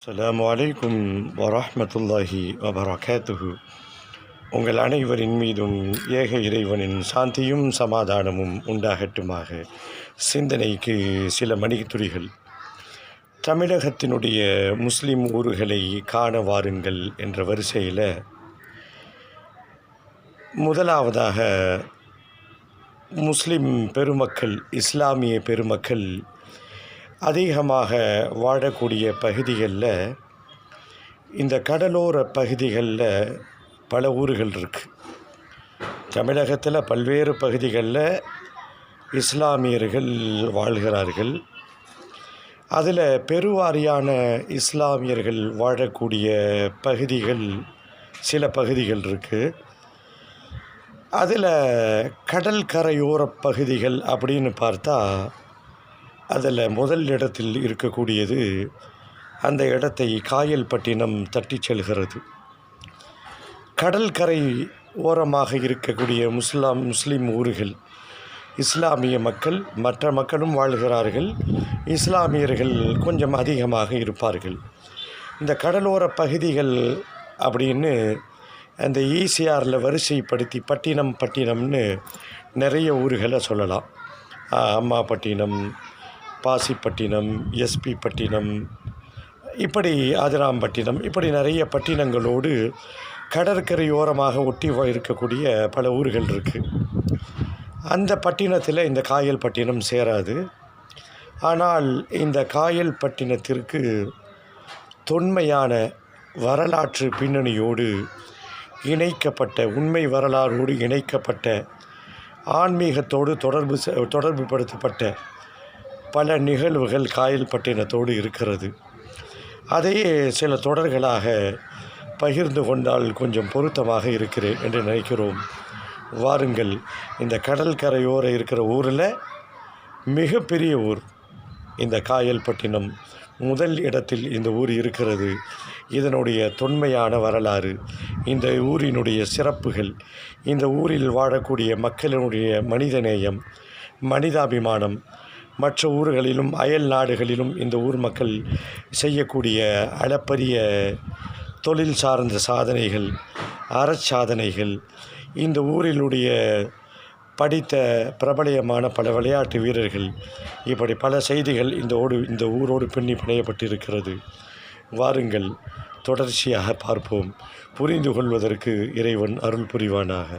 அஸ்ஸலாமு அலைக்கும் வரஹ்மத்துல்லாஹி வபரகாத்துஹு. உங்கள் அனைவரின் மீதும் ஏக இறைவனின் சாந்தியும் சமாதானமும் உண்டாகட்டுமாக. சிந்தனைக்கு சில மணித்துளிகள். தமிழகத்தினுடைய முஸ்லிம் ஊர்களை காண வாருங்கள் என்ற வரிசையில் முதலாவதாக முஸ்லிம் பெருமக்கள், இஸ்லாமிய பெருமக்கள் அதிகமாக வாழக்கூடிய பகுதிகளில், இந்த கடலோர பகுதிகளில் பல ஊர்கள் இருக்குது. தமிழகத்தில் பல்வேறு பகுதிகளில் இஸ்லாமியர்கள் வாழ்கிறார்கள். அதில் பெருவாரியான இஸ்லாமியர்கள் வாழக்கூடிய பகுதிகள், சில பகுதிகள் இருக்குது. அதில் கடல் கரையோர பகுதிகள் அப்படின்னு பார்த்தா, அதில் முதல் இடத்தில் இருக்கக்கூடியது, அந்த இடத்தை காயல்பட்டினம் தட்டி செல்கிறது. கடற்கரை ஓரமாக இருக்கக்கூடிய முஸ்லிம் ஊர்கள், இஸ்லாமிய மக்கள், மற்ற மக்களும் வாழ்கிறார்கள். இஸ்லாமியர்கள் கொஞ்சம் அதிகமாக இருப்பார்கள். இந்த கடலோர பகுதிகள் அப்படின்னு அந்த ஈசிஆரில் வரிசைப்படுத்தி பட்டினம்னு நிறைய ஊர்களை சொல்லலாம். அம்மாப்பட்டினம், பாசிப்பட்டினம், எஸ்பி பட்டினம், இப்படி அதிராம்பட்டினம், இப்படி நிறைய பட்டினங்களோடு கடற்கரையோரமாக ஒட்டி இருக்கக்கூடிய பல ஊர்கள் இருக்குது. அந்த பட்டினத்தில் இந்த காயல்பட்டினம் சேராது. ஆனால் இந்த காயல்பட்டினத்திற்கு தொன்மையான வரலாற்று பின்னணியோடு இணைக்கப்பட்ட, உண்மை வரலாறோடு இணைக்கப்பட்ட, ஆன்மீகத்தோடு தொடர்பு படுத்தப்பட்ட பல நிகழ்வுகள் காயல்பட்டினத்தோடு இருக்கிறது. அதையே சில தொடர்களாக பகிர்ந்து கொண்டால் கொஞ்சம் பொருத்தமாக இருக்கிறேன் என்று நினைக்கிறோம். வாருங்கள். இந்த கடற்கரையோர இருக்கிற ஊரில் மிகப்பெரிய ஊர் இந்த காயல்பட்டினம். முதல் இடத்தில் இந்த ஊர் இருக்கிறது. இதனுடைய தொன்மையான வரலாறு, இந்த ஊரினுடைய சிறப்புகள், இந்த ஊரில் வாழக்கூடிய மக்களினுடைய மனிதநேயம், மனிதாபிமானம், மற்ற ஊர்களிலும் அயல் நாடுகளிலும் இந்த ஊர் மக்கள் செய்யக்கூடிய அளப்பரிய தொழில் சார்ந்த சாதனைகள், அறச்சாதனைகள், இந்த ஊரினுடைய படித்த பிரபலமான பல விளையாட்டு வீரர்கள், இப்படி பல செய்திகள் இந்த ஊரோடு பின்னி பிணையப்பட்டிருக்கிறது. வாருங்கள், தொடர்ச்சியாக பார்ப்போம். புரிந்து கொள்வதற்கு இறைவன் அருள் புரிவானாக.